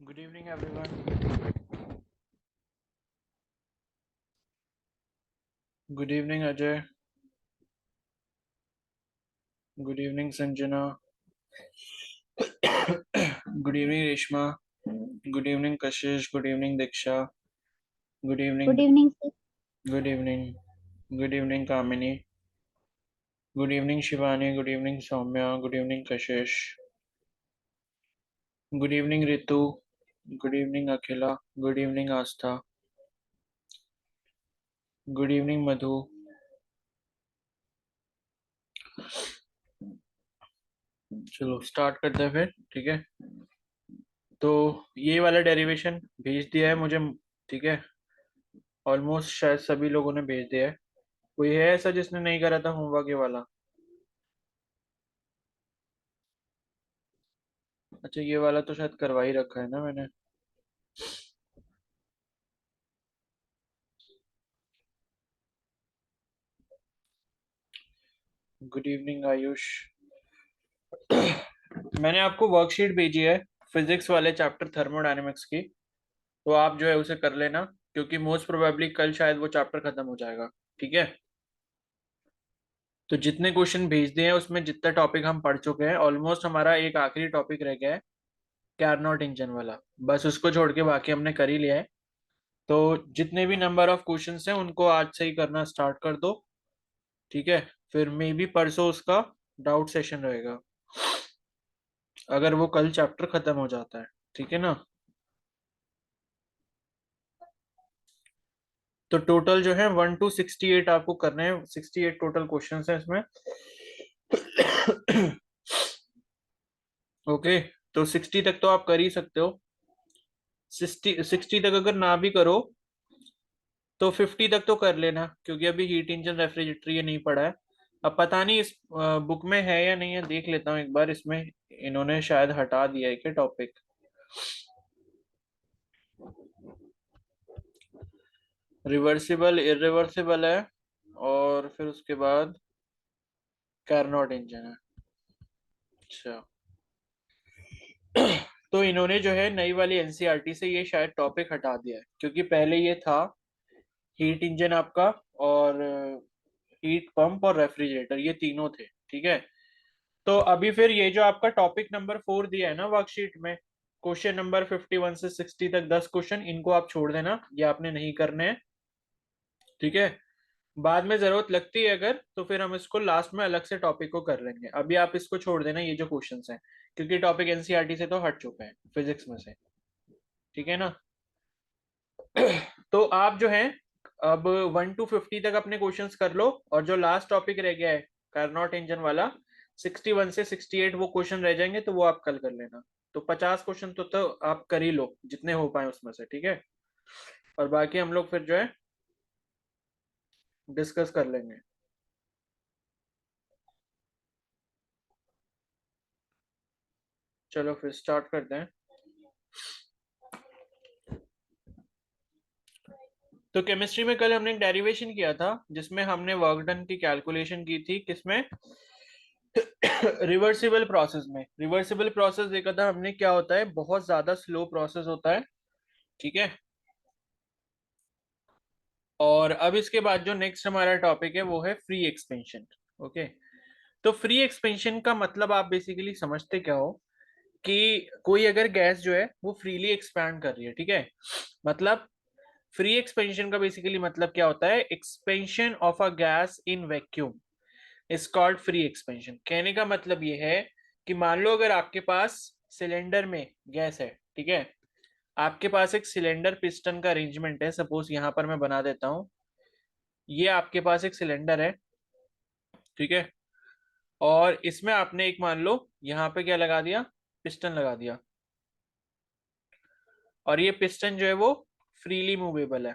Good evening, everyone. Good evening, Ajay. Good evening, Sanjana. Good evening, Reshma. Good evening, Kashish. Good evening, Diksha. Good Good evening. evening, sir. Good evening. Good evening, Kamini. Good evening, Shivani. Good evening, Soumya. Good evening, Kashish. Good evening, Ritu. Good evening, Akhila. Good evening, Astha. Good evening, Madhu. चलो start करते हैं फिर, ठीक है। तो ये वाला derivation भेज दिया है मुझे, ठीक है। ऑलमोस्ट शायद सभी लोगों ने भेज दिया है। कोई है ऐसा जिसने नहीं करा था होमवर्क ये वाला? अच्छा, ये वाला तो शायद करवा ही रखा है ना मैंने। Good evening Ayush. मैंने आपको वर्कशीट भेजी है फिजिक्स वाले चैप्टर थर्मोडायनेमिक्स की। तो आप जो है उसे कर लेना, क्योंकि मोस्ट प्रोबेबली कल शायद वो चैप्टर खत्म हो जाएगा, ठीक है। तो जितने क्वेश्चन भेज दिए हैं उसमें जितना टॉपिक हम पढ़ चुके हैं, ऑलमोस्ट हमारा एक आखिरी टॉपिक रह गया है, कैरनॉट इंजन वाला। बस उसको छोड़ के बाकी हमने कर ही लिया है। तो जितने भी नंबर ऑफ क्वेश्चंस हैं उनको आज से ही करना स्टार्ट कर दो, ठीक है। फिर मे बी परसों उसका डाउट सेशन रहेगा, अगर वो कल चैप्टर खत्म हो जाता है, ठीक है ना। तो टोटल जो है 1 to 68 आपको करने हैं, 68 टोटल क्वेश्चन है इसमें। ओके। तो 60 तक तो आप कर ही सकते हो। 60 तक अगर ना भी करो तो 50 तक तो कर लेना, क्योंकि अभी हीट इंजन रेफ्रिजरेटर ये नहीं पड़ा है। अब पता नहीं इस बुक में है या नहीं है, देख लेता हूँ एक बार। इसमें इन्होंने शायद हटा दिया है क्या टॉपिक। रिवर्सिबल इरिवर्सिबल है, और फिर उसके बाद कार्नोट इंजन है। अच्छा। तो इन्होंने जो है नई वाली एनसीईआरटी से ये शायद टॉपिक हटा दिया है, क्योंकि पहले ये था हीट इंजन आपका, और हीट पंप और रेफ्रिजरेटर, ये तीनों थे, ठीक है। तो अभी फिर ये जो आपका टॉपिक नंबर 4 दिया है ना वर्कशीट में, क्वेश्चन नंबर 51 से 60 तक 10 क्वेश्चन, इनको आप छोड़ देना, ये आपने नहीं करने हैं, ठीक है। बाद में जरूरत लगती है अगर, तो फिर हम इसको लास्ट में अलग से टॉपिक को कर लेंगे। अभी आप इसको छोड़ देना, ये जो क्वेश्चंस हैं, क्योंकि टॉपिक एनसीईआरटी से तो हट चुके हैं फिजिक्स में से, ठीक है ना। तो आप जो है अब 1 to 50 तक अपने क्वेश्चंस कर लो, और जो लास्ट टॉपिक रह गया है कार्नोट इंजन वाला, 61 से 68 वो क्वेश्चन रह जाएंगे, तो वो आप कल कर लेना। तो 50 क्वेश्चन तो आप कर ही लो जितने हो पाए उसमें से, ठीक है। और बाकी हम लोग फिर जो है डिस्कस कर लेंगे। चलो फिर स्टार्ट करते हैं। तो केमिस्ट्री में कल हमने एक डेरिवेशन किया था, जिसमें हमने वर्क डन की कैलकुलेशन की थी, किसमें? रिवर्सिबल प्रोसेस में। रिवर्सिबल प्रोसेस देखा था हमने, क्या होता है, बहुत ज्यादा स्लो प्रोसेस होता है, ठीक है। और अब इसके बाद जो नेक्स्ट हमारा टॉपिक है वो है फ्री एक्सपेंशन। ओके। तो फ्री एक्सपेंशन का मतलब आप बेसिकली समझते क्या हो, कि कोई अगर गैस जो है वो फ्रीली एक्सपैंड कर रही है, ठीक है। मतलब फ्री एक्सपेंशन का बेसिकली मतलब क्या होता है, expansion of a gas in vacuum is called free expansion. कहने का मतलब ये है कि मान लो अगर आपके पास सिलेंडर में गैस है, ठीक है। आपके पास एक सिलेंडर पिस्टन का अरेंजमेंट है, सपोज यहां पर मैं बना देता हूं। ये आपके पास एक सिलेंडर है, ठीक है। और इसमें आपने एक, मान लो यहाँ पे क्या लगा दिया, पिस्टन लगा दिया। और ये पिस्टन जो है वो फ्रीली मूवेबल है।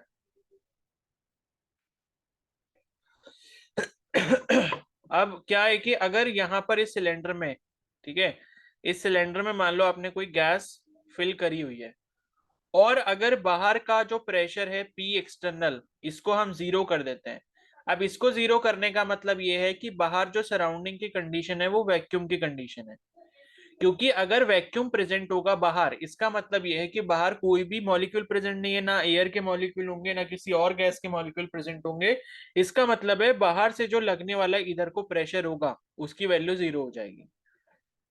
अब क्या है कि अगर यहाँ पर इस सिलेंडर में, ठीक है, इस सिलेंडर में मान लो आपने कोई गैस फिल करी हुई है, और अगर बाहर का जो प्रेशर है पी एक्सटर्नल, इसको हम जीरो कर देते हैं। अब इसको जीरो करने का मतलब ये है कि बाहर जो सराउंडिंग की कंडीशन है वो वैक्यूम की कंडीशन है। क्योंकि अगर वैक्यूम प्रेजेंट होगा बाहर, इसका मतलब यह है कि बाहर कोई भी मॉलिक्यूल प्रेजेंट नहीं है, ना एयर के मॉलिक्यूल होंगे ना किसी और गैस के मॉलिक्यूल प्रेजेंट होंगे। इसका मतलब है बाहर से जो लगने वाला इधर को प्रेशर होगा उसकी वैल्यू 0 हो जाएगी।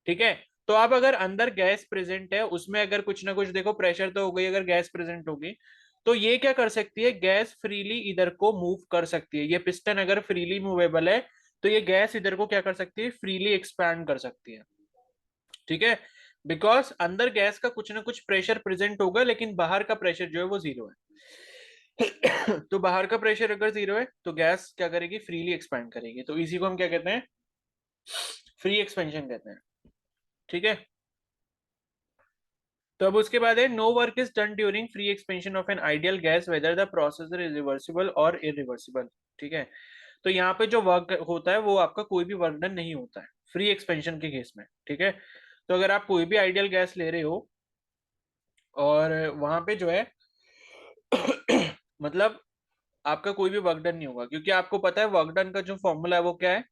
ठीक है, तो अब अगर अंदर गैस प्रेजेंट है, उसमें अगर कुछ ना कुछ देखो प्रेशर तो हो गई, अगर गैस प्रेजेंट होगी तो ये क्या कर सकती है, गैस फ्रीली इधर को मूव कर सकती है। ये पिस्टन अगर फ्रीली मूवेबल है तो ये गैस इधर को क्या कर सकती है, फ्रीली एक्सपैंड कर सकती है। ठीक है, बिकॉज अंदर गैस का कुछ ना कुछ प्रेशर प्रेजेंट होगा, लेकिन बाहर का प्रेशर जो है वो 0 है। तो बाहर का प्रेशर अगर 0 है तो गैस क्या करेगी, फ्रीली एक्सपैंड करेगी। तो इसी को हम क्या कहते हैं, फ्री एक्सपेंशन कहते हैं। ठीक है, तो अब उसके बाद है no work is done during free expansion of an ideal gas whether the process is reversible और इरिवर्सिबल। ठीक है, तो यहाँ पे जो वर्क होता है वो आपका कोई भी वर्क डन नहीं होता है फ्री एक्सपेंशन के केस में। ठीक है, तो अगर आप कोई भी आइडियल गैस ले रहे हो और वहां पे जो है मतलब आपका कोई भी वर्क डन नहीं होगा, क्योंकि आपको पता है वर्क डन का जो फॉर्मूला है वो क्या है,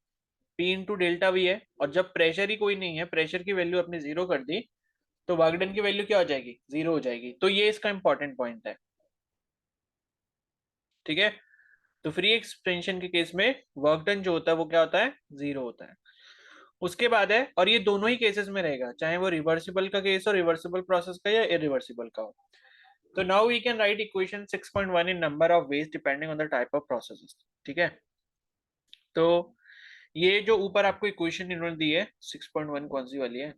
पी इंटू डेल्टा वी है। और जब प्रेशर ही कोई नहीं है, प्रेशर की वैल्यू अपने 0 कर दी, तो वर्क डन की वैल्यू क्या हो जाएगी, 0 हो जाएगी। तो ये इसका इंपॉर्टेंट पॉइंट है। ठीक है, तो फ्री एक्सपेंशन के केस में वर्क डन जो होता है वो क्या होता है, 0 होता है। उसके बाद है, और ये दोनों ही केसेस में रहेगा, चाहे वो रिवर्सिबल का केस हो, रिवर्सिबल प्रोसेस का, या इरिवर्सिबल का हो। तो now we can write equation 6.1 in number of ways depending on the type of process. ठीक है, तो ये जो ऊपर आपको इक्वेशन इन्होंने दी है 6.1 कौन सी वाली है,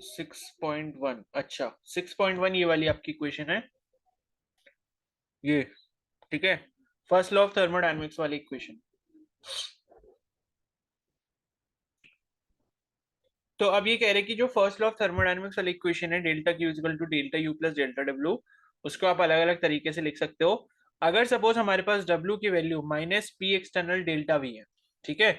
6.1, अच्छा 6.1 ये वाली आपकी इक्वेशन है ये। ठीक है, फर्स्ट लॉ ऑफ थर्मोडायनेमिक्स वाली इक्वेशन। तो अब ये कह रहे हैं कि जो फर्स्ट लॉ ऑफ थर्मोडायनेमिक्स वाली इक्वेशन है, delta Q equal to delta U plus delta W, उसको आप अलग अलग तरीके से लिख सकते हो। अगर सपोज हमारे पास डब्ल्यू की value minus P external delta we है। ठीक है,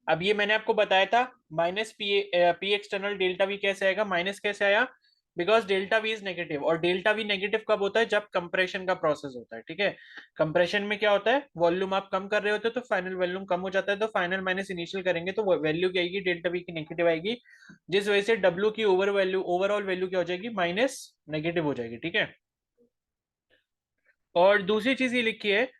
अब ये मैंने आपको बताया था minus P external delta we कैसे आएगा, माइनस कैसे आया, because delta we is negative. और डेल्टा वी नेगेटिव कब होता है, जब कंप्रेशन का प्रोसेस होता है। ठीक है, कंप्रेशन में क्या होता है, वॉल्यूम आप कम कर रहे होते हो तो फाइनल वॉल्यूम कम हो जाता है, तो फाइनल माइनस इनिशियल करेंगे तो वैल्यू क्या आएगी, डेल्टा वी की नेगेटिव आएगी, जिस वजह से डब्ल्यू की ओवरऑल वैल्यू क्या हो जाएगी, माइनस नेगेटिव हो जाएगी। ठीक है, और दूसरी चीज ये लिखी है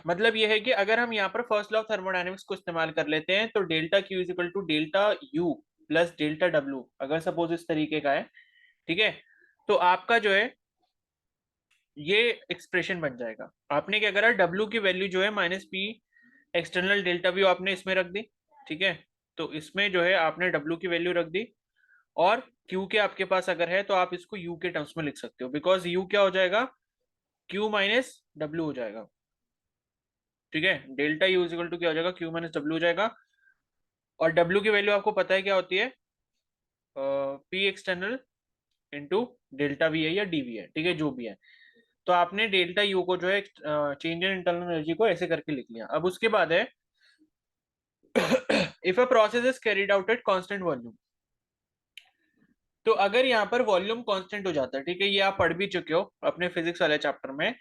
मतलब ये है कि अगर हम यहाँ पर फर्स्ट लॉ ऑफ थर्मोडायनेमिक्स को इस्तेमाल कर लेते हैं, तो delta Q is equal to delta U plus delta W, अगर सपोज इस तरीके का है। ठीक है, तो आपका जो है ये एक्सप्रेशन बन जाएगा। आपने क्या करा, डब्ल्यू की वैल्यू जो है minus P external delta view आपने इसमें रख दी। ठीक है, तो इसमें जो है आपने डब्ल्यू की वैल्यू रख दी, और क्यू के आपके पास अगर है तो आप इसको यू के टर्म्स में लिख सकते हो, बिकॉज यू क्या हो जाएगा, क्यू माइनस डब्ल्यू हो जाएगा। ठीक है, डेल्टा यू इक्वल टू क्या हो जाएगा, क्यू माइनस डब्ल्यू हो जाएगा। और डब्ल्यू की वैल्यू आपको पता है क्या होती है, P external into delta we है या डीवी है। ठीक है, जो भी है, तो आपने डेल्टा यू को जो है चेंज इन इंटरनल एनर्जी को ऐसे करके लिख लिया। अब उसके बाद है if a process is carried out at constant volume, तो अगर यहाँ पर वॉल्यूम कांस्टेंट हो जाता है, ठीक है, ये आप पढ़ भी चुके हो अपने फिजिक्स वाले चैप्टर में,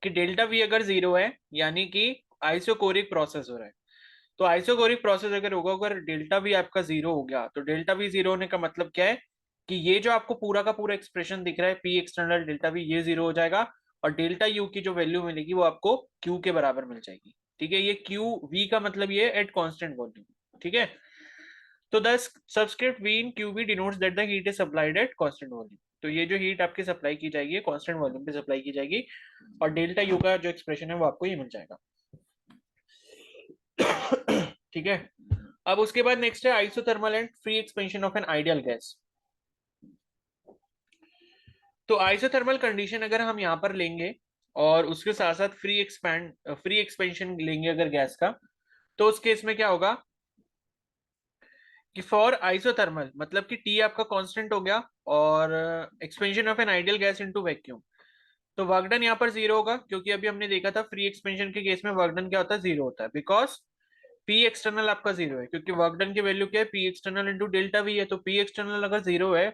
कि डेल्टा वी अगर 0 है यानी कि आइसोकोरिक प्रोसेस हो रहा है। तो आइसोकोरिक प्रोसेस अगर होगा, अगर डेल्टा वी आपका 0 हो गया, तो डेल्टा वी 0 होने का मतलब क्या है, कि ये जो आपको पूरा का पूरा एक्सप्रेशन दिख रहा है पी एक्सटर्नल डेल्टा वी, ये 0 हो जाएगा, और डेल्टा यू की जो वैल्यू मिलेगी वो आपको क्यू के बराबर मिल जाएगी। ठीक है, ये क्यू वी का मतलब ये एट कॉन्स्टेंट वॉल्यूम। ठीक है, तो the subscript V in Q V denotes that the heat is supplied at constant volume. तो ये जो हीट आपकी सप्लाई की जाएगी कांस्टेंट वॉल्यूम पे सप्लाई की जाएगी, और डेल्टा यू का जो एक्सप्रेशन है वो आपको ये मिल जाएगा। ठीक है, अब उसके बाद नेक्स्ट है isothermal and free expansion of an ideal gas. तो आइसोथर्मल कंडीशन अगर हम यहाँ पर लेंगे और उसके साथ साथ फ्री एक्सपेंशन लेंगे अगर गैस का, तो उस केस में क्या होगा कि फॉर आइसोथर्मल मतलब कि टी आपका कांस्टेंट हो गया, और expansion of an ideal gas into vacuum, तो वर्क डन यहाँ पर 0 होगा, क्योंकि अभी हमने देखा था फ्री एक्सपेंशन के केस में वर्क डन क्या होता है, 0 होता है, बिकॉज पी एक्सटर्नल आपका 0 है, क्योंकि वर्क डन की वैल्यू क्या है, P external into delta we है। तो पी एक्सटर्नल अगर 0 है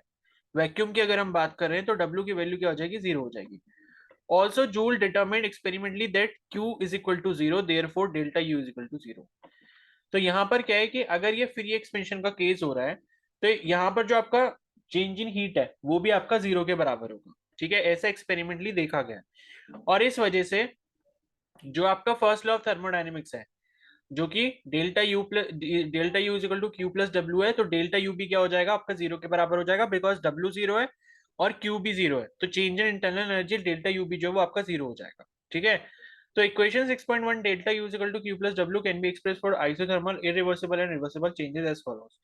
वैक्यूम की अगर हम बात कर रहे हैं, तो डब्ल्यू की वैल्यू क्या हो जाएगी, 0 हो जाएगी। Also Joule determined experimentally that Q is equal to 0, therefore delta U is equal to 0. तो यहाँ पर क्या है कि अगर ये फ्री एक्सपेंशन का केस हो रहा है तो यहाँ पर जो आपका चेंज इन हीट है वो भी आपका 0 के बराबर होगा, ठीक है, ऐसा एक्सपेरिमेंटली देखा गया है। और इस वजह से जो आपका फर्स्ट लॉ ऑफ थर्मोडायनेमिक्स है, जो कि delta U is equal to Q plus W है, तो डेल्टा यू भी क्या हो जाएगा आपका 0 के बराबर हो जाएगा, बिकॉज डब्ल्यू 0 है और क्यू भी 0 है, तो change in internal energy delta U भी जो है वो आपका 0 हो जाएगा, ठीक है। तो equation 6.1 delta U is equal to Q plus W can be express for isothermal irreversible and reversible changes as follows.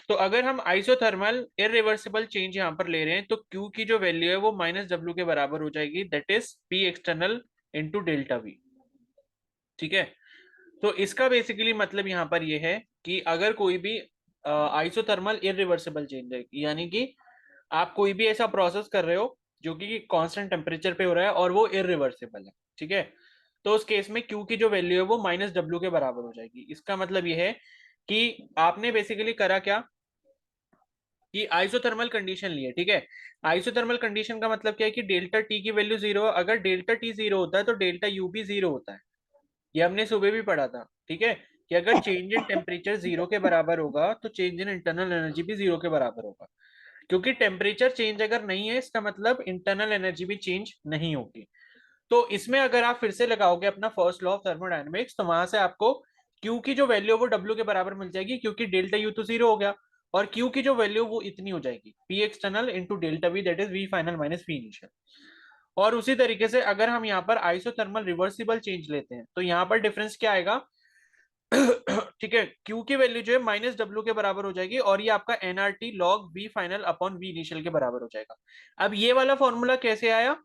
तो अगर हम आइसोथर्मल इरिवर्सिबल चेंज यहाँ पर ले रहे हैं तो Q की जो वैल्यू है वो माइनस डब्ल्यू के बराबर हो जाएगी, that is P external into delta we, ठीक है। तो इसका बेसिकली मतलब यहाँ पर ये है कि अगर कोई भी आइसोथर्मल इरिवर्सिबल चेंज है, यानी कि आप कोई भी ऐसा प्रोसेस कर रहे हो जो कि कांस्टेंट टेम्परेचर पे हो रहा है और वो इरिवर्सिबल है, ठीक है, तो उस केस में Q की जो वैल्यू है वो माइनस डब्ल्यू के बराबर हो जाएगी। इसका मतलब ये है कि आपने बेसिकली करा क्या कि आइसोथर्मल कंडीशन ली है, ठीक है। आइसोथर्मल कंडीशन का मतलब क्या है कि डेल्टा टी की वैल्यू 0, अगर डेल्टा टी 0 होता है तो डेल्टा यू भी 0 होता है, ये हमने सुबह भी पढ़ा था, ठीक है, कि अगर चेंज इन टेम्परेचर 0 के बराबर होगा तो चेंज इन इंटरनल एनर्जी भी 0 के बराबर होगा, क्योंकि टेम्परेचर चेंज अगर नहीं है इसका मतलब इंटरनल एनर्जी भी चेंज नहीं होगी। तो इसमें अगर आप फिर से लगाओगे अपना फर्स्ट लॉ ऑफ थर्मोडायनेमिक्स तो वहां से आपको Q की जो वैल्यू है वो W के बराबर मिल जाएगी, क्योंकि डेल्टा U तो 0 हो गया, और Q की जो वैल्यू वो इतनी हो जाएगी P external into delta V, that is V final minus V initial. और उसी तरीके से अगर हम यहाँ पर आइसोथर्मल रिवर्सिबल चेंज लेते हैं तो यहाँ पर डिफरेंस क्या आएगा, ठीक है, Q की वैल्यू जो है माइनस डब्ल्यू के बराबर हो जाएगी और ये आपका NRT log V final upon V initial के बराबर हो जाएगा। अब ये वाला फॉर्मूला कैसे आया,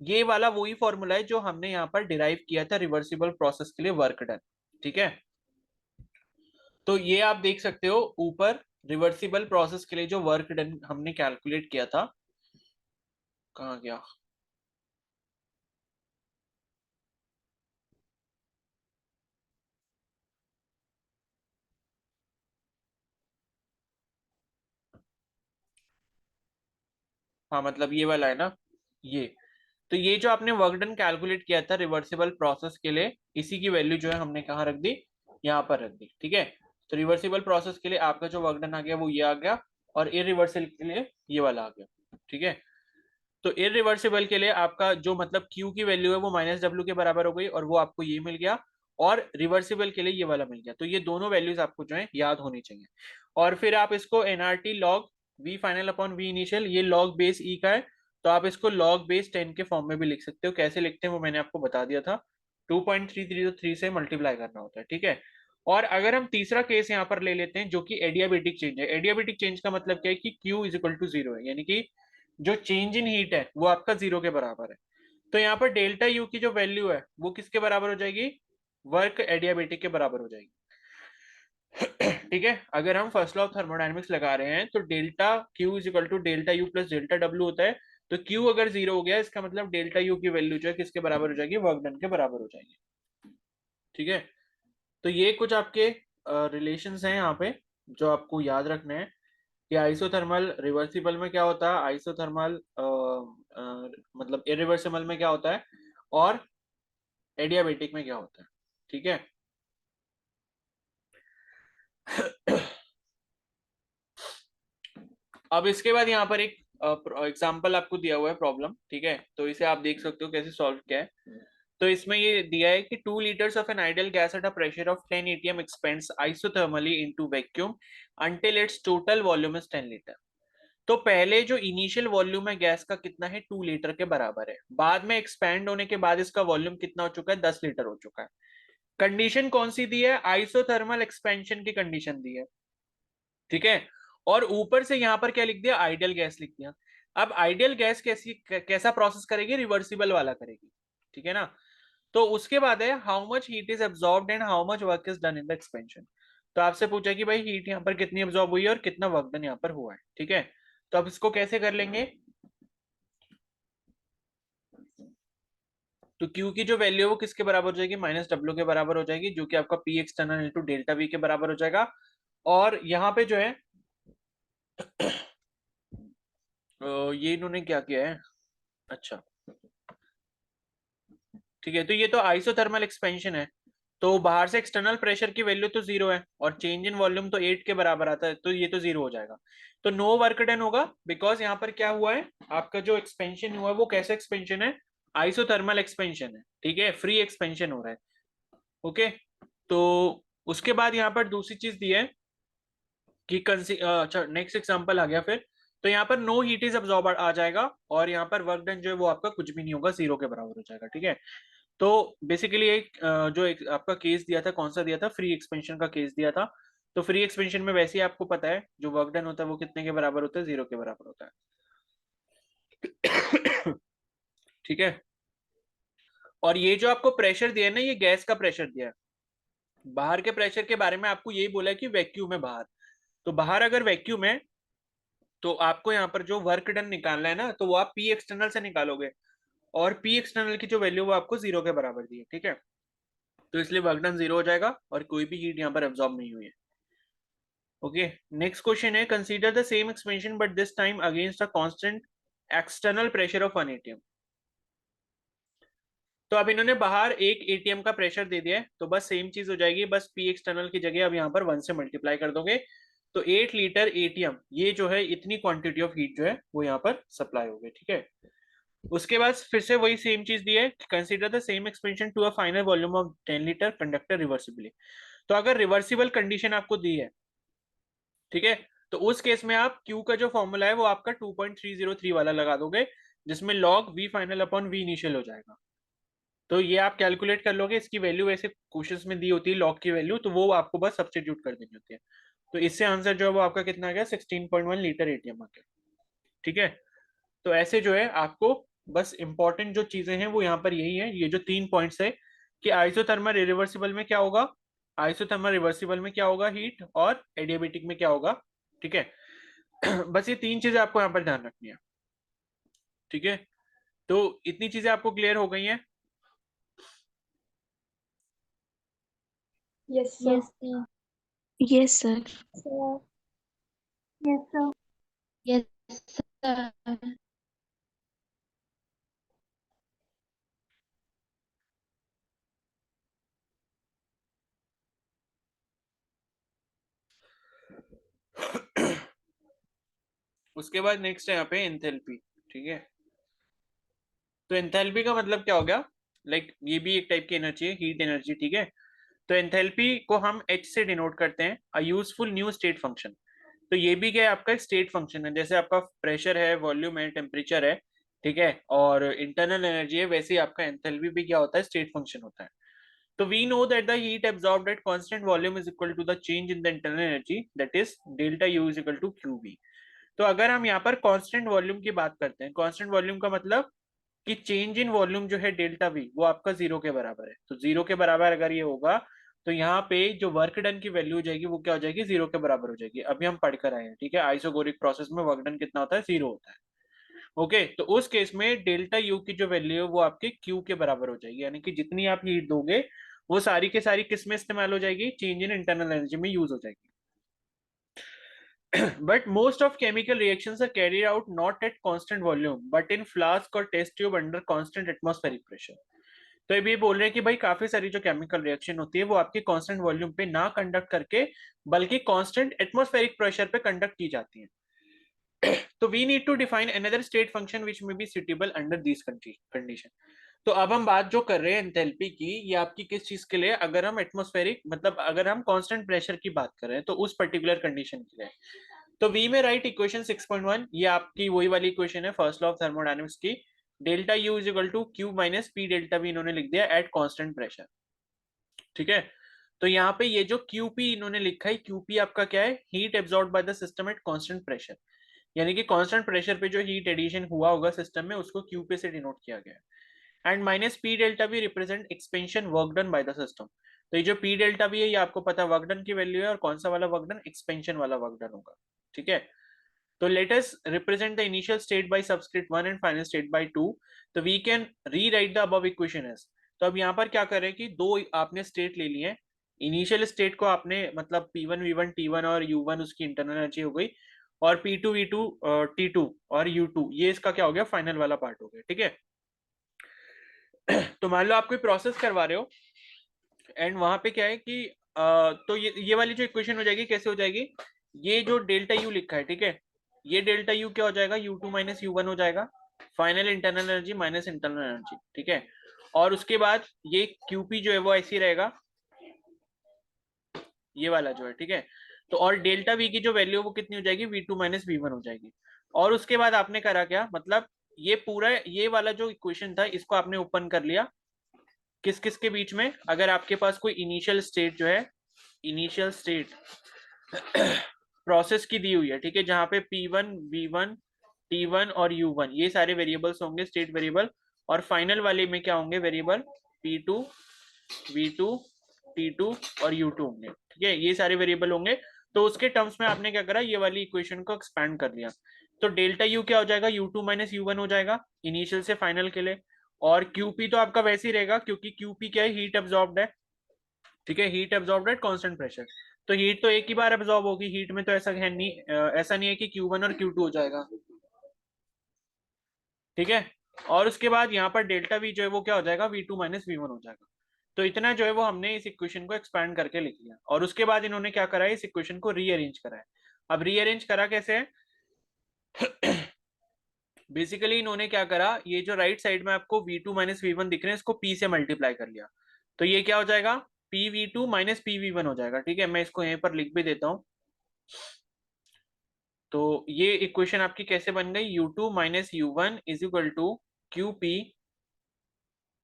ये वाला वही फॉर्मूला है जो हमने यहाँ पर डिराइव किया था रिवर्सिबल प्रोसेस के लिए वर्क डन, ठीक है। तो ये आप देख सकते हो ऊपर रिवर्सिबल प्रोसेस के लिए जो वर्क डन हमने कैलकुलेट किया था, कहाँ गया, हाँ मतलब ये वाला है ना, ये, तो ये जो आपने वर्क डन कैलकुलेट किया था रिवर्सिबल प्रोसेस के लिए, इसी की वैल्यू जो है हमने कहाँ रख दी, यहाँ पर रख दी, ठीक है। तो रिवर्सिबल प्रोसेस के लिए आपका जो वर्क डन आ गया वो ये आ गया, और इरिवर्सल के लिए ये वाला आ गया, ठीक है। तो इरिवर्सिबल के लिए आपका जो मतलब Q की वैल्यू है वो माइनस डब्ल्यू के बराबर हो गई और वो आपको ये मिल गया, और रिवर्सिबल के लिए ये वाला मिल गया, तो ये दोनों वैल्यूज आपको जो है याद होनी चाहिए। और फिर आप इसको nRT log V final upon V initial, ये लॉग बेस ई का है, तो आप इसको लॉग बेस 10 के फॉर्म में भी लिख सकते हो, कैसे लिखते हैं वो मैंने आपको बता दिया था, 2.333 से मल्टीप्लाई करना होता है, ठीक है। और अगर हम तीसरा केस यहाँ पर ले लेते हैं जो कि एडियाबेटिक चेंज है, एडियाबेटिक चेंज का मतलब क्या है कि Q इज इक्वल टू 0 है, यानी कि जो चेंज इन हीट है वो आपका 0 के बराबर है, तो यहाँ पर डेल्टा यू की जो वैल्यू है वो किसके बराबर हो जाएगी, वर्क एडियाबेटिक के बराबर हो जाएगी, ठीक है। अगर हम फर्स्ट लॉ ऑफ थर्मोडायनेमिक्स लगा रहे हैं तो delta Q is equal to delta U plus delta W होता है, तो क्यू अगर 0 हो गया इसका मतलब डेल्टा यू की वैल्यू जो है किसके बराबर हो जाएगी, वर्क डन के बराबर हो जाएगी, ठीक है। तो ये कुछ आपके रिलेशंस हैं यहाँ पे जो आपको याद रखने हैं कि आइसोथर्मल रिवर्सिबल में क्या होता है, आइसोथर्मल मतलब इरिवर्सिबल में क्या होता है, और एडियाबेटिक में क्या होता है, ठीक है। अब इसके बाद यहाँ पर एक एग्जांपल आपको दिया हुआ है प्रॉब्लम, ठीक है, तो इसे आप देख सकते हो कैसे सॉल्व किया है। तो इसमें ये दिया है कि 2 liters of an ideal gas at a pressure of 10 atm expends isothermally into vacuum until it's total volume is 10 litre. तो पहले जो इनिशियल वॉल्यूम है गैस का कितना है, 2 लीटर के बराबर है, बाद में एक्सपैंड होने के बाद इसका वॉल्यूम कितना हो चुका है, 10 लीटर हो चुका है। कंडीशन कौन सी दी है, आइसोथर्मल एक्सपेंशन की कंडीशन दी है, ठीक है। और ऊपर से यहां पर क्या लिख दिया, आइडियल गैस लिख दिया। अब आइडियल गैस कैसा प्रोसेस करेगी, रिवर्सिबल वाला करेगी, ठीक है ना। तो उसके बाद है how much heat is absorbed and how much work is done in the expansion. तो आपसे पूछा कि भाई हीट यहाँ पर कितनी एब्जॉर्ब हुई है और कितना वर्क डन यहाँ पर हुआ है, ठीक है। तो अब इसको कैसे कर लेंगे, तो Q की जो वैल्यू है वो किसके बराबर हो जाएगी, माइनस डब्ल्यू के बराबर हो जाएगी, जो कि आपका P external into delta V के बराबर हो जाएगा। और यहाँ पे जो है ये इन्होंने क्या किया है, अच्छा ठीक है, तो ये तो आइसोथर्मल एक्सपेंशन है, तो बाहर से एक्सटर्नल प्रेशर की वैल्यू तो जीरो है और चेंज इन वॉल्यूम तो 8 के बराबर आता है, तो ये तो जीरो हो जाएगा, तो नो वर्क डन होगा, बिकॉज यहाँ पर क्या हुआ है, आपका जो एक्सपेंशन हुआ है वो कैसा एक्सपेंशन है, आइसोथर्मल एक्सपेंशन है, ठीक है, फ्री एक्सपेंशन हो रहा है। ओके, तो उसके बाद यहाँ पर दूसरी चीज दी है कि अच्छा नेक्स्ट एग्जांपल आ गया फिर, तो यहाँ पर नो हीट इज अब्सॉर्ब आ जाएगा और यहाँ पर वर्क डन जो है वो आपका कुछ भी नहीं होगा, जीरो के बराबर हो जाएगा, ठीक है। तो बेसिकली एक जो एक आपका केस दिया था, कौन सा दिया था, फ्री एक्सपेंशन का केस दिया था। तो फ्री एक्सपेंशन में वैसे ही आपको पता है जो वर्क डन होता है वो कितने के बराबर होता है, जीरो के बराबर होता है। ठीक है, और ये जो आपको प्रेशर दिया है ना, ये गैस का प्रेशर दिया है। बाहर के प्रेशर के बारे में आपको यही बोला है कि वैक्यूम है बाहर, तो बाहर अगर वैक्यूम है तो आपको यहाँ पर जो वर्क डन निकालना है ना, तो वो आप पी एक्सटर्नल से निकालोगे, और पी एक्सटर्नल की जो वैल्यू वो आपको जीरो के बराबर दी है, ठीक है। तो इसलिए वर्क डन जीरो हो जाएगा और कोई भी हीट यहाँ पर एब्जॉर्ब नहीं हुई है। ओके, नेक्स्ट क्वेश्चन है, consider the same expansion but this time against a constant external pressure of 1 ATM. तो अब इन्होंने बाहर एक एटीएम का प्रेशर दे दिया है, तो बस सेम चीज हो जाएगी, बस पी एक्सटर्नल की जगह अब यहाँ पर 1 से मल्टीप्लाई कर दोगे, तो 8 लीटर एटीएम, ये जो है इतनी क्वांटिटी ऑफ हीट जो है वो यहाँ पर सप्लाई होगी, ठीक है। उसके बाद फिर से वही सेम चीज दी है, consider the same expansion to a final volume of 10 litre conductor reversibly. तो अगर रिवर्सिबल कंडीशन आपको दी है, ठीक है, तो उस केस में आप Q का जो फॉर्मूला है वो आपका 2.303 वाला लगा दोगे, जिसमें log V final upon V initial हो जाएगा। तो ये आप कैलकुलेट कर लोगे, इसकी वैल्यू वैसे क्वेश्चंस में दी होती है लॉग की वैल्यू, तो वो आपको बस सब्स्टिट्यूट कर देनी होती है। तो इससे आंसर जो है वो आपका कितना आ गया, 16.1 लीटर एटीएम आ गया, ठीक है। तो ऐसे जो है आपको बस इंपॉर्टेंट जो चीजें हैं वो यहाँ पर यही है, ये जो 3 पॉइंट्स है कि आइसोथर्मल रिवर्सिबल में क्या होगा, आइसोथर्मल रिवर्सिबल में क्या होगा हीट, और एडियाबेटिक में क्या होगा, ठीक है। बस ये 3 चीजें आपको यहाँ पर ध्यान रखनी है, ठीक है। तो इतनी चीजें आपको क्लियर हो गई हैं। Yes sir. Yes sir. Yes sir. Yes sir. उसके बाद नेक्स्ट है यहाँ पे एंथैल्पी, ठीक है। तो एंथैल्पी का मतलब क्या हो गया, लाइक ये भी एक टाइप की एनर्जी है, हीट एनर्जी, ठीक है। तो एंथैल्पी को हम H से डिनोट करते हैं, a useful new state function. तो ये भी क्या है, आपका एक स्टेट फंक्शन है, जैसे आपका प्रेशर है, वॉल्यूम है, टेम्परेचर है, ठीक है, और इंटरनल एनर्जी है, वैसे ही आपका एंथैल्पी भी क्या होता है, स्टेट फंक्शन होता है। तो we know that the heat absorbed at constant volume is equal to the change in the internal energy, that is delta U is equal to Q V. तो अगर हम यहाँ पर कांस्टेंट वॉल्यूम की बात करते हैं, कांस्टेंट वॉल्यूम का मतलब कि चेंज इन वॉल्यूम जो है डेल्टा वी, वो आपका जीरो के बराबर है, तो जीरो के बराबर अगर ये होगा तो यहाँ पे जो वर्क डन की वैल्यू हो जाएगी वो क्या हो जाएगी, जीरो के बराबर हो जाएगी। अभी हम पढ़कर आए हैं, ठीक है, आइसोगोरिक प्रोसेस में वर्क डन कितना होता है, जीरो होता है। ओके, तो उस केस में डेल्टा यू की जो वैल्यू है वो आपके क्यू के बराबर हो जाएगी, यानी कि जितनी आप हीट दोगे वो सारी के सारी किस में इस्तेमाल हो जाएगी, चेंज इन इंटरनल एनर्जी में यूज हो जाएगी। But most of chemical reactions are carried out not at constant volume, but in flask or test tube under constant atmospheric pressure. तो ये बोल रहे हैं कि भाई काफी सारी जो केमिकल रिएक्शन होती है वो आपकी कांस्टेंट वॉल्यूम पे ना कंडक्ट करके बल्कि कांस्टेंट एटमॉस्फेरिक प्रेशर पे कंडक्ट की जाती है। तो we need to define another state function which may be suitable under this condition. तो अब हम बात जो कर रहे हैं एंथैल्पी की, ये आपकी किस चीज के लिए, अगर हम एटमॉस्फेरिक मतलब अगर हम कांस्टेंट प्रेशर की बात कर रहे हैं तो उस पर्टिकुलर कंडीशन के लिए। तो वी में राइट इक्वेशन 6.1, ये आपकी वही वाली इक्वेशन है फर्स्ट लॉ ऑफ थर्मोडायनेमिक्स की, delta U is equal to Q minus P delta V इन्होंने लिख दिया एट कांस्टेंट प्रेशर, ठीक है। तो यहाँ पे ये जो क्यूपी इन्होंने लिखा है, क्यूपी आपका क्या है, heat absorb by the system at constant pressure, यानी कि कांस्टेंट प्रेशर पे जो हीट एडिशन हुआ होगा सिस्टम में उसको क्यूपी से डिनोट किया गया है। And minus P delta we represent expansion work done by the system. तो ये जो पी डेल्टा वी है ये आपको पता वर्क डन की वैल्यू है, और कौन सा वाला वर्क डन, एक्सपेंशन वाला वर्क डन होगा, ठीक है। तो let us represent the initial state by subscript 1 and final state by 2. तो we can rewrite the above equation as, तो अब यहाँ पर क्या करें कि दो आपने स्टेट ले लिए हैं, इनिशियल स्टेट को आपने मतलब P1 V1 T1 और U1 उसकी इंटरनल एनर्जी हो गई, और P2 V2 T2 और U2, ये इसका क्या हो गया, फाइनल वाला पार्ट हो गया, ठीक है। तो मान लो आप कोई प्रोसेस करवा रहे हो एंड वहां पे क्या है कि तो ये वाली जो इक्वेशन हो जाएगी कैसे हो जाएगी, ये जो डेल्टा यू लिखा है, ठीक है, ये डेल्टा यू क्या हो जाएगा, U2 माइनस U1 हो जाएगा, final internal energy minus internal energy, ठीक है। और उसके बाद ये QP जो है वो ऐसे ही रहेगा, ये वाला जो है, ठीक है। तो और डेल्टा V की जो वैल्यू है वो कितनी हो जाएगी, V2 माइनस V1 हो जाएगी। और उसके बाद आपने करा क्या, मतलब ये पूरा ये वाला जो इक्वेशन था इसको आपने ओपन कर लिया, किस किस के बीच में, अगर आपके पास कोई इनिशियल स्टेट जो है, इनिशियल स्टेट प्रोसेस की दी हुई है, ठीक है, जहां पे P1 V1 T1 और U1 ये सारे वेरिएबल्स होंगे, स्टेट वेरिएबल, और फाइनल वाले में क्या होंगे वेरिएबल, P2 V2 T2 और U2 होंगे, ठीक है, ये सारे वेरिएबल होंगे। तो उसके टर्म्स में आपने क्या करा, ये वाली इक्वेशन को एक्सपैंड कर लिया। तो डेल्टा यू क्या हो जाएगा, U2 माइनस U1 हो जाएगा इनिशियल से फाइनल के लिए। और QP तो आपका वैसे ही रहेगा क्योंकि QP क्या है, हीट एब्जॉर्ब्ड है, ठीक है, heat absorbed at constant pressure. तो हीट तो एक ही बार एब्जॉर्ब होगी, हीट में तो ऐसा है नहीं, ऐसा नहीं है कि Q1 और Q2 हो जाएगा, ठीक है। और उसके बाद यहाँ पर डेल्टा V जो है वो क्या हो जाएगा, V2 माइनस V1 हो जाएगा। तो इतना जो है वो हमने इस इक्वेशन को एक्सपैंड करके लिख लिया। और उसके बाद इन्होंने क्या करा है, इस इक्वेशन को रीअरेंज करा है। अब रीअरेंज करा कैसे है, बेसिकली इन्होंने क्या करा, ये जो राइट साइड में आपको V2 माइनस V1 दिख रहे हैं इसको P से मल्टीप्लाई कर लिया। तो ये क्या हो जाएगा, PV2 माइनस PV1 हो जाएगा, ठीक है। मैं इसको यहीं पर लिख भी देता हूँ। तो ये इक्वेशन आपकी कैसे बन गई, U2 minus U1 is equal to QP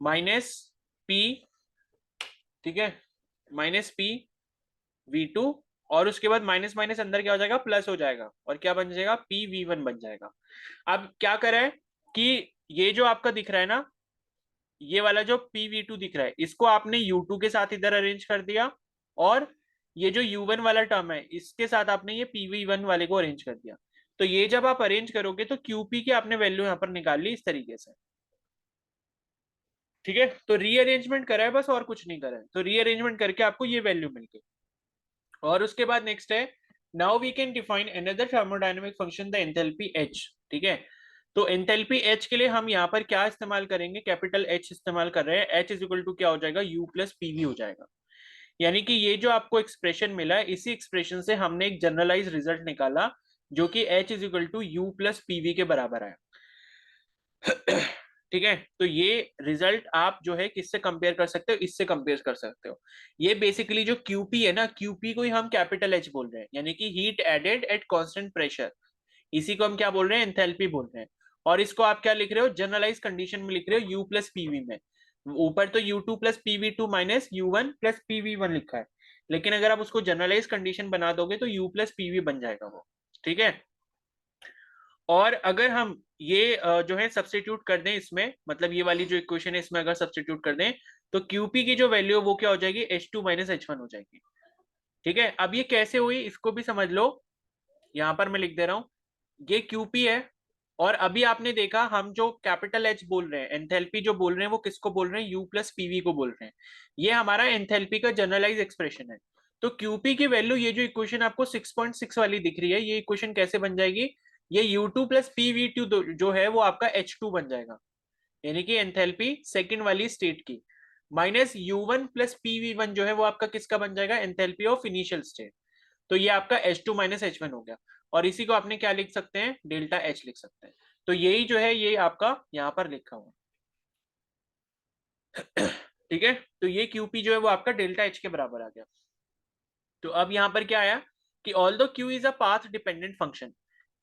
minus P, ठीक है, माइनस PV2, और उसके बाद माइनस माइनस अंदर क्या हो जाएगा, प्लस हो जाएगा, और क्या बन जाएगा, PV1 बन जाएगा। अब क्या करा है कि ये जो आपका दिख रहा है ना, ये वाला जो PV2 दिख रहा है इसको आपने U2 के साथ इधर अरेंज कर दिया, और ये जो U1 वाला टर्म है इसके साथ आपने ये PV1 वाले को अरेंज कर दिया। तो ये जब आप अरेंज करोगे तो QP की आपने वैल्यू यहाँ पर निकाल ली इस तरीके से, ठीक है। तो रीअरेंजमेंट करा है बस, और कुछ नहीं करा है। तो रीअरेंजमेंट करके आपको ये वैल्यू मिल गई। और उसके बाद नेक्स्ट है, now we can define another thermodynamic function the enthalpy H, ठीक है। तो एंथैल्पी H के लिए हम यहाँ पर क्या इस्तेमाल करेंगे, कैपिटल H इस्तेमाल कर रहे हैं। H इज इक्वल टू क्या हो जाएगा, U प्लस PV हो जाएगा। यानी कि ये जो आपको एक्सप्रेशन मिला है इसी एक्सप्रेशन से हमने एक जनरलाइज रिजल्ट निकाला जो कि H is equal to U plus PV के बराबर है। ठीक है, तो ये रिजल्ट आप जो है किससे कंपेयर कर सकते हो, इससे कंपेयर कर सकते हो। ये बेसिकली जो QP है ना, QP को ही हम कैपिटल H बोल रहे हैं, यानी कि heat added at constant pressure, इसी को हम क्या बोल रहे हैं, एंथैल्पी बोल रहे हैं। और इसको आप क्या लिख रहे हो, जनरलाइज कंडीशन में लिख रहे हो U प्लस PV में। ऊपर तो U2 plus PV2 minus U1 plus PV1 लिखा है, लेकिन अगर आप उसको जनरलाइज कंडीशन बना दोगे तो U प्लस PV बन जाएगा वो, ठीक है। और अगर हम ये जो है सब्स्टिट्यूट कर दें इसमें, मतलब ये वाली जो इक्वेशन है इसमें अगर सब्स्टिट्यूट कर दें तो QP की जो वैल्यू है वो क्या हो जाएगी, H2 माइनस H1 हो जाएगी, ठीक है। अब ये कैसे हुई इसको भी समझ लो, यहां पर मैं लिख दे रहा हूं, ये QP है। और अभी आपने देखा हम जो कैपिटल H बोल रहे हैं, एंथैल्पी जो बोल रहे हैं वो किसको बोल रहे हैं, U प्लस PV को बोल रहे हैं। ये हमारा एंथैल्पी का जनरलाइज एक्सप्रेशन है। तो QP की वैल्यू, ये जो इक्वेशन आपको 6.6 वाली दिख रही है, ये इक्वेशन कैसे बन जाएगी, ये U2 प्लस PV2 जो है वो आपका H2 बन जाएगा, यानी कि एंथैल्पी सेकंड वाली स्टेट की, माइनस U1 प्लस PV1 जो है वो आपका किसका बन जाएगा, एंथैल्पी ऑफ इनिशियल स्टेट। तो ये आपका H2 माइनस H1 हो गया। और इसी को आपने क्या लिख सकते हैं, डेल्टा H लिख सकते हैं। तो यही जो है ये आपका यहाँ पर लिखा हुआ, ठीक है। तो ये QP जो है वो आपका डेल्टा H के बराबर आ गया। तो अब यहाँ पर क्या आया कि ऑल दो Q is a path dependent function,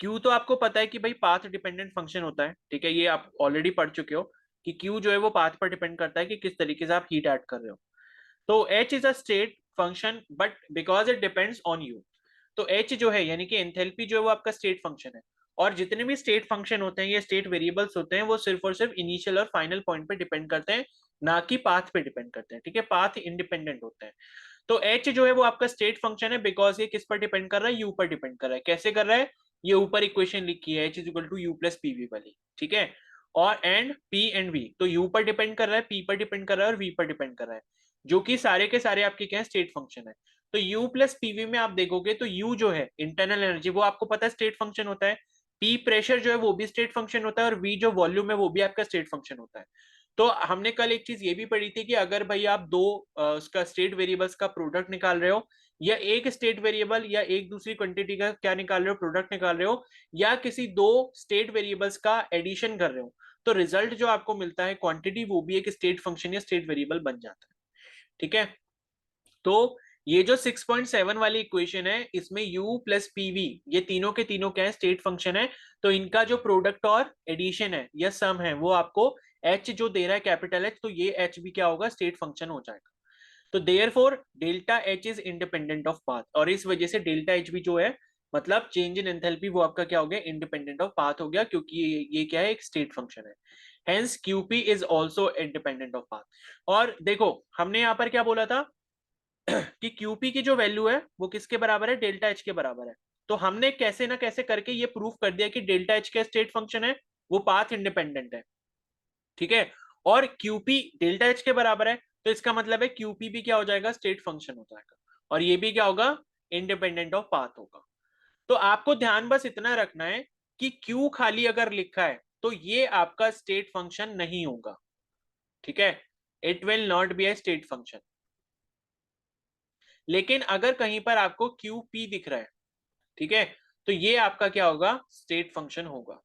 Q तो आपको पता है कि भाई पाथ डिपेंडेंट फंक्शन होता है, ठीक है, ये आप ऑलरेडी पढ़ चुके हो कि Q जो है वो पाथ पर डिपेंड करता है कि किस तरीके से आप हीट ऐड कर रहे हो। तो H is a state function but because it depends on you. तो H जो है यानी कि एंथैल्पी जो है वो आपका स्टेट फंक्शन है। और जितने भी स्टेट फंक्शन होते हैं, ये स्टेट वेरिएबल्स होते हैं, वो सिर्फ और सिर्फ इनिशियल और फाइनल पॉइंट पे डिपेंड करते हैं, ना कि पाथ पे डिपेंड करते हैं, ठीक है, पाथ इंडिपेंडेंट होते हैं। तो H जो है वो आपका स्टेट फंक्शन है बिकॉज ये किस पर डिपेंड कर रहा है, U पर डिपेंड कर रहा है। कैसे कर रहा है, ये ऊपर इक्वेशन लिखी है H is equal to U plus PV वाली, ठीक है। और एंड P एंड V, तो U पर डिपेंड कर रहा है, P पर डिपेंड कर रहा है और V पर डिपेंड कर रहा है। जो कि सारे के सारे आपके क्या है, स्टेट फंक्शन है। तो U प्लस पीवी में आप देखोगे तो U जो है इंटरनल एनर्जी, वो आपको पता है स्टेट फंक्शन होता है। P प्रेशर जो है वो भी स्टेट फंक्शन होता है, और V जो वॉल्यूम है वो भी आपका स्टेट फंक्शन होता है। तो हमने कल एक चीज ये भी पढ़ी थी कि अगर भाई आप दो उसका स्टेट वेरिएबल्स का प्रोडक्ट निकाल रहे हो, या एक स्टेट वेरिएबल या एक दूसरी क्वांटिटी का क्या निकाल रहे हो, प्रोडक्ट निकाल रहे हो, या किसी दो स्टेट वेरिएबल्स का एडिशन कर रहे हो, तो रिजल्ट जो आपको मिलता है क्वांटिटी, वो भी एक स्टेट फंक्शन या स्टेट वेरिएबल बन जाता है। ठीक है, तो ये जो 6.7 वाली इक्वेशन है, इसमें u प्लस पीवी ये तीनों के तीनों क्या है, स्टेट फंक्शन है। तो इनका जो प्रोडक्ट और एडिशन है या सम है, वो आपको h जो दे रहा है कैपिटल H, तो ये h भी क्या होगा, स्टेट फंक्शन हो जाएगा। तो therefore delta H is independent of path, और इस वजह से डेल्टा H भी जो है मतलब चेंज इन एंथैल्पी, वो आपका क्या हो गया, इंडिपेंडेंट ऑफ पाथ हो गया, क्योंकि ये क्या है, एक स्टेट फंक्शन है। Hence QP is also independent of path. और देखो हमने यहाँ पर क्या बोला था कि QP की जो वैल्यू है वो किसके बराबर है, डेल्टा H के बराबर है। तो हमने कैसे ना कैसे करके ये प्रूफ कर दिया कि डेल्टा H का स्टेट फंक्शन है, वो पाथ इंडिपेंडेंट है। ठीक है, और QP डेल्टा H के बराबर है, तो इसका मतलब है QP भी क्या हो जाएगा, स्टेट फंक्शन हो जाएगा, और ये भी क्या होगा, इंडिपेंडेंट ऑफ पाथ होगा। तो आपको ध्यान बस इतना रखना है कि Q खाली अगर लिखा है तो ये आपका स्टेट फंक्शन नहीं होगा। ठीक है, it will not be A state function. लेकिन अगर कहीं पर आपको QP दिख रहा है, ठीक है, तो ये आपका क्या होगा, स्टेट फंक्शन होगा।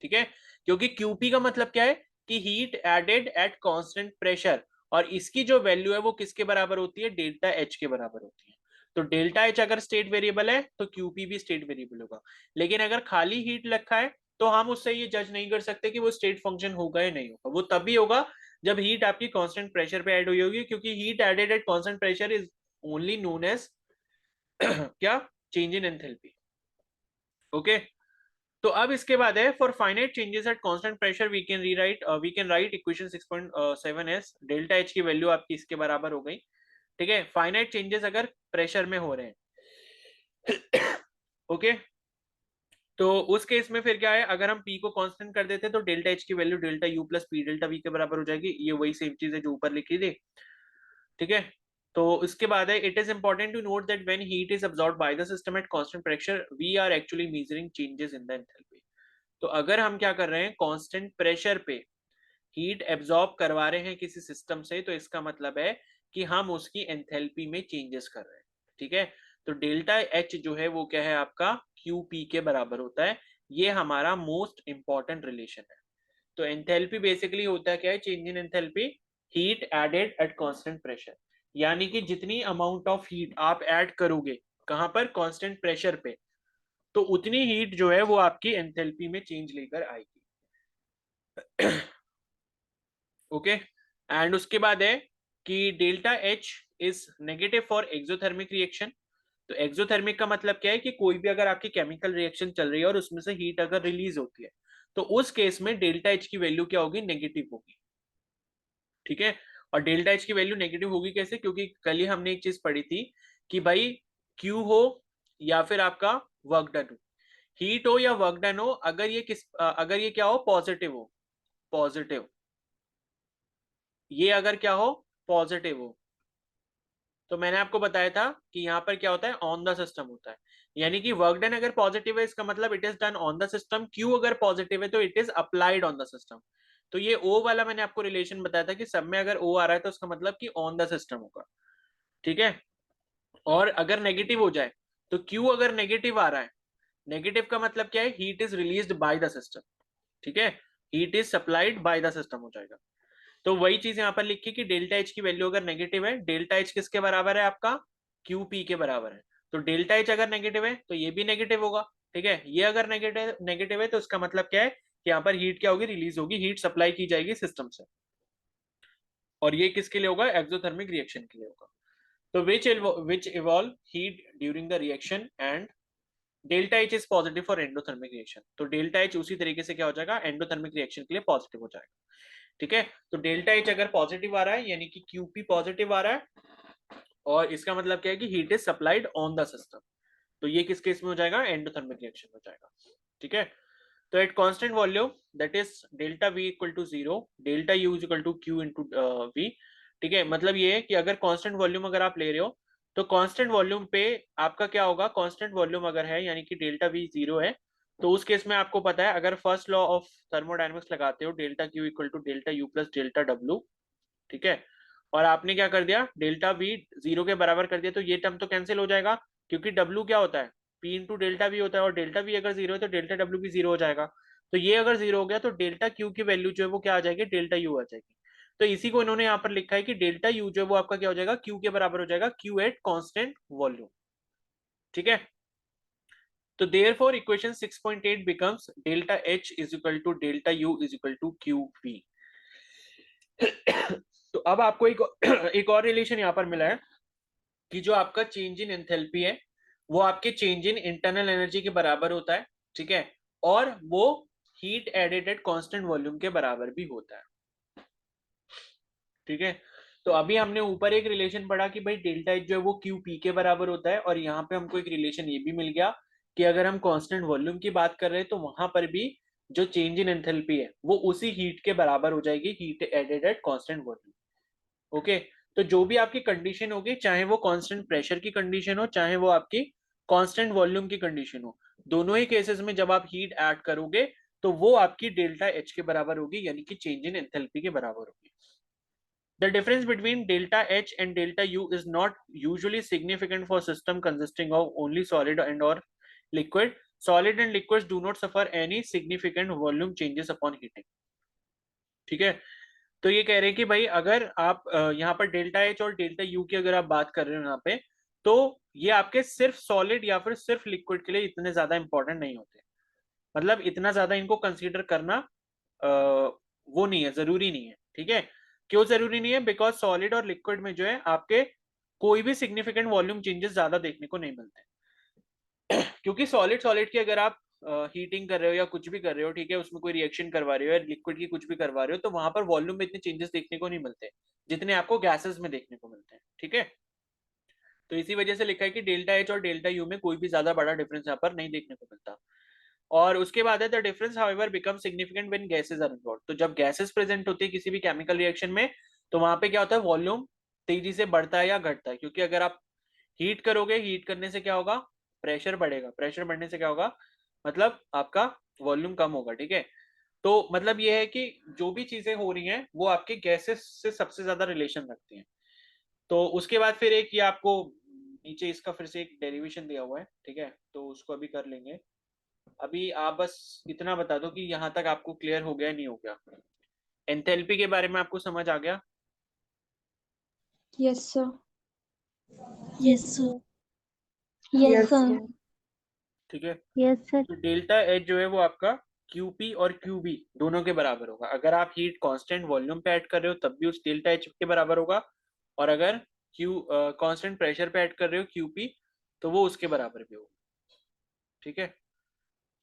ठीक है, क्योंकि QP का मतलब क्या है कि heat added at constant pressure, और इसकी जो वैल्यू है वो किसके बराबर होती है, डेल्टा H के बराबर होती है। तो डेल्टा H अगर स्टेट वेरिएबल है तो QP भी स्टेट वेरिएबल होगा। लेकिन अगर खाली हीट रखा है तो हम उससे ये जज नहीं कर सकते कि वो स्टेट फंक्शन होगा या नहीं होगा। वो तभी होगा जब हीट आपकी कांस्टेंट प्रेशर पे ऐड हुई होगी, क्योंकि heat added at constant pressure is only known as क्या, चेंज इन एंथैल्पी। ओके, तो अब इसके बाद है, for finite changes at constant pressure we can write equation 6.7 as delta H की वैल्यू आपकी इसके बराबर हो गई। ठीक है, फाइनाइट चेंजेस अगर प्रेशर में हो रहे हैं ओके, तो उस केस में फिर क्या है, अगर हम P को कांस्टेंट कर देते तो डेल्टा H की value delta U plus P delta V के बराबर हो जाएगी। ये वही सेम चीज है जो ऊपर लिखी थी। ठीक है, तो इसके बाद है, it is important to note that when heat is absorbed by the system at constant pressure we are actually measuring changes in the enthalpy. तो अगर हम क्या कर रहे हैं, कांस्टेंट प्रेशर पे हीट एब्जॉर्ब करवा रहे हैं किसी सिस्टम से, तो इसका मतलब है कि हम उसकी एंथैल्पी में चेंजेस कर रहे हैं। ठीक है, तो डेल्टा H जो है वो क्या है आपका, QP के बराबर होता है। ये हमारा मोस्ट इंपॉर्टेंट रिलेशन है। तो एंथैल्पी बेसिकली होता है क्या है, change in enthalpy, heat added at constant pressure. यानी कि जितनी अमाउंट ऑफ हीट आप ऐड करोगे कहां पर, कांस्टेंट प्रेशर पे, तो उतनी हीट जो है वो आपकी एंथैल्पी में चेंज लेकर आएगी। ओके, एंड उसके बाद है कि delta H is negative for exothermic reaction. तो एक्सोथर्मिक का मतलब क्या है कि कोई भी अगर आपकी केमिकल रिएक्शन चल रही है और उसमें से हीट अगर रिलीज होती है, तो उस केस में डेल्टा H की वैल्यू क्या होगी, नेगेटिव होगी। ठीक है, और डेल्टा H की वैल्यू नेगेटिव होगी कैसे, क्योंकि कल ही हमने एक चीज पढ़ी थी कि भाई Q हो या फिर आपका वर्क डन हो, हीट हो या वर्क डन हो, अगर ये क्या हो, पॉजिटिव हो, पॉजिटिव, ये अगर क्या हो, पॉजिटिव हो, तो मैंने आपको बताया था कि यहाँ पर क्या होता है, ऑन द सिस्टम होता है। यानी कि वर्क डन अगर पॉजिटिव है, इसका मतलब it is done on the system. Q अगर पॉजिटिव है तो it is applied on the system. तो ये ओ वाला मैंने आपको रिलेशन बताया था कि सब में अगर ओ आ रहा है तो उसका मतलब कि ऑन द सिस्टम होगा। ठीक है, और अगर नेगेटिव हो जाए, तो क्यू अगर नेगेटिव आ रहा है, नेगेटिव का मतलब क्या है, heat is released by the system. ठीक है, heat is supplied by the system हो जाएगा। तो वही चीज यहां पर लिखी कि डेल्टा H की वैल्यू अगर नेगेटिव है, डेल्टा H किसके बराबर है आपका, QP के बराबर है। तो डेल्टा H अगर नेगेटिव है तो ये भी नेगेटिव होगा। ठीक है, ये अगर नेगेटिव नेगेटिव है तो इसका मतलब क्या है कि यहाँ पर हीट क्या होगी, रिलीज होगी, हीट सप्लाई की जाएगी सिस्टम से। और ये किसके लिए होगा, एक्सोथर्मिक रिएक्शन के लिए होगा। तो which evolve heat during the reaction, and delta H is positive for endothermic reaction. तो डेल्टा H उसी तरीके से क्या हो जाएगा, एंडोथर्मिक रिएक्शन के लिए पॉजिटिव हो जाएगा। ठीक है, तो डेल्टा H अगर पॉजिटिव आ रहा है यानी कि QP पॉजिटिव आ रहा है, और इसका मतलब क्या है कि heat is supplied on the system. तो ये किस केस में हो जाएगा, एंडोथर्मिक रिएक्शन हो जाएगा। ठीक है, तो at constant volume that is delta V equal to 0, delta U equal to Q into V. ठीक है, मतलब ये है कि अगर कांस्टेंट वॉल्यूम अगर आप ले रहे हो तो कांस्टेंट वॉल्यूम पे आपका क्या होगा, कांस्टेंट वॉल्यूम अगर है यानी कि डेल्टा वी 0 है, तो उस केस में आपको पता है अगर फर्स्ट लॉ ऑफ थर्मोडायनेमिक्स लगाते हो delta Q equal to delta U plus delta W. ठीक है, और आपने क्या कर दिया, डेल्टा वी 0 के बराबर कर दिया, तो ये टर्म तो कैंसिल हो जाएगा क्योंकि डब्ल्यू क्या होता है, पी इंटू डेल्टा वी होता है, और डेल्टा वी अगर 0 है तो डेल्टा डब्ल्यू भी 0 हो जाएगा। तो ये अगर 0 हो गया तो डेल्टा क्यू की वैल्यू जो है वो क्या आ जाएगी, डेल्टा यू आ जाएगी। तो इसी को इन्होंने यहाँ पर लिखा है कि डेल्टा यू जो है वो आपका क्या हो जाएगा, क्यू के बराबर हो जाएगा, क्यू एट कांस्टेंट वॉल्यूम। ठीक है, तो therefore equation 6.8 becomes delta H is equal to delta U is equal to QV। तो अब आपको एक और रिलेशन यहाँ पर मिला है कि जो आपका चेंज इन एंथैल्पी है वो आपके चेंज इन इंटरनल एनर्जी के बराबर होता है। ठीक है, और वो heat added at constant volume के बराबर भी होता है। ठीक है, तो अभी हमने ऊपर एक रिलेशन पढ़ा कि भाई डेल्टा एच जो है वो क्यू पी के बराबर होता है, और यहाँ पे हमको एक रिलेशन ये भी मिल गया कि अगर हम कांस्टेंट वॉल्यूम की बात कर रहे हैं तो वहां पर भी जो चेंज इन एंथैल्पी है वो उसी हीट के बराबर हो जाएगी, heat added at constant volume. Okay, तो जो भी आपकी कंडीशन होगी, चाहे वो कांस्टेंट प्रेशर की कंडीशन हो चाहे वो आपकी कांस्टेंट वॉल्यूम की कंडीशन हो, दोनों ही केसेस में जब आप हीट ऐड करोगे तो वो आपकी डेल्टा एच के बराबर होगी, यानी कि चेंज इन एंथैल्पी के बराबर होगी। The difference between delta H and delta U is not usually significant for system consisting of only solid and or liquid. Solid and liquids do not suffer any significant volume changes upon heating. ठीक है, तो ये कह रहे हैं कि भाई अगर आप यहाँ पर डेल्टा एच और डेल्टा यू की अगर आप बात कर रहे हो यहाँ पे, तो ये आपके सिर्फ सॉलिड या फिर सिर्फ लिक्विड के लिए इतने ज्यादा इंपॉर्टेंट नहीं होते। मतलब इतना ज्यादा इनको कंसीडर करना वो नहीं है, जरूरी नहीं है। ठीक है, क्यों जरूरी नहीं है, बिकॉज सॉलिड और लिक्विड में जो है आपके कोई भी सिग्निफिकेंट वॉल्यूम चेंजेस ज्यादा देखने को नहीं मिलते। क्योंकि सॉलिड सॉलिड की अगर आप हीटिंग कर रहे हो या कुछ भी कर रहे हो, ठीक है, उसमें कोई रिएक्शन करवा रहे हो या लिक्विड की कुछ भी करवा रहे हो, तो वहां पर वॉल्यूम में इतने चेंजेस देखने को नहीं मिलते जितने आपको गैसेस में देखने को मिलते हैं। ठीक है, तो इसी वजह से लिखा है कि डेल्टा एच और डेल्टा यू में कोई भी ज्यादा बड़ा डिफरेंस यहाँ पर नहीं देखने को मिलता। और उसके बाद है the difference however become significant when gases are involve. तो जब गैसेस प्रेजेंट होती है किसी भी केमिकल रिएक्शन में, तो वहां पे क्या होता है, वॉल्यूम तेजी से बढ़ता है या घटता है, क्योंकि अगर आप हीट करोगे, हीट करने से क्या होगा, प्रेशर बढ़ेगा, प्रेशर बढ़ने से क्या होगा, मतलब आपका वॉल्यूम कम होगा। ठीक है, तो मतलब ये है कि जो भी चीजें हो रही हैं वो आपके गैसेस से सबसे ज्यादा रिलेशन रखती हैं। तो उसके बाद फिर एक ये आपको नीचे इसका फिर से एक डेरिवेशन दिया हुआ है। ठीक है, तो उसको अभी कर लेंगे। अभी आप बस इतना बता दो कि यहाँ तक आपको क्लियर हो गया नहीं हो गया, एंथैल्पी के बारे में आपको समझ आ गया। Yes, sir. Yes, sir. Yes, sir. ठीक है, Yes, sir. तो डेल्टा एच जो है वो आपका क्यूपी और क्यूबी दोनों के बराबर होगा। अगर आप हीट कांस्टेंट वॉल्यूम पे ऐड कर रहे हो तब भी उस डेल्टा एच के बराबर होगा, और अगर क्यू कांस्टेंट प्रेशर पे ऐड कर रहे हो क्यूपी, तो वो उसके बराबर भी होगा। ठीक है,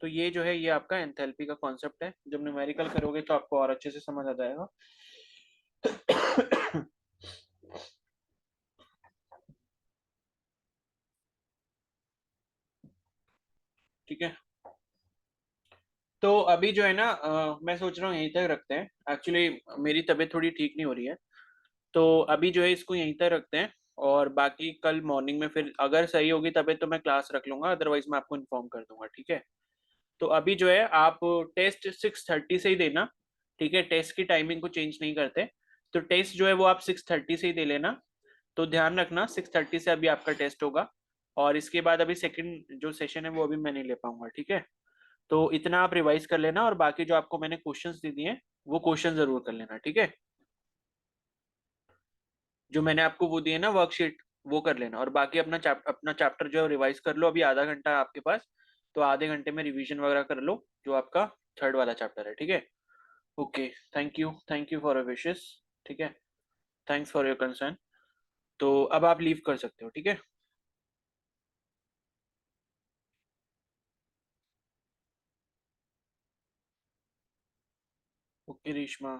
तो ये जो है ये आपका एंथैल्पी का कॉन्सेप्ट है। जब न्यूमेरिकल करोगे तो आपको और अच्छे से समझ आ जाएगा। ठीक है, तो अभी जो है ना मैं सोच रहा हूँ यहीं तक रखते हैं। एक्चुअली मेरी तबीयत थोड़ी ठीक नहीं हो रही है, तो अभी जो है इसको यहीं तक रखते हैं, और बाकी कल मॉर्निंग में फिर अगर सही होगी तबीयत तो मैं क्लास रख लूंगा, अदरवाइज मैं आपको इन्फॉर्म कर दूंगा। ठीक है, तो अभी जो है आप टेस्ट 6:30 से ही देना। ठीक है, टेस्ट की टाइमिंग को चेंज नहीं करते, तो टेस्ट जो है वो आप 6:30 से ही दे लेना। तो ध्यान रखना 6:30 से अभी आपका टेस्ट होगा, और इसके बाद अभी सेकंड जो सेशन है वो अभी मैं नहीं ले पाऊंगा। ठीक है, तो इतना आप रिवाइज कर लेना, और बाकी जो आपको मैंने क्वेश्चंस दे दिए हैं वो क्वेश्चन जरूर कर लेना। ठीक है, जो मैंने आपको वो दिए ना वर्कशीट, वो कर लेना, और बाकी अपना चैप्टर जो है रिवाइज कर लो। अभी आधा घंटा है आपके पास, तो आधे घंटे में रिवीजन वगैरह कर लो जो आपका थर्ड वाला चैप्टर है। ठीक है, okay, thank you for your wishes. ठीक है, थैंक्स फॉर योर कंसर्न। तो अब आप लीव कर सकते हो। ठीक है, ओके रेशमा।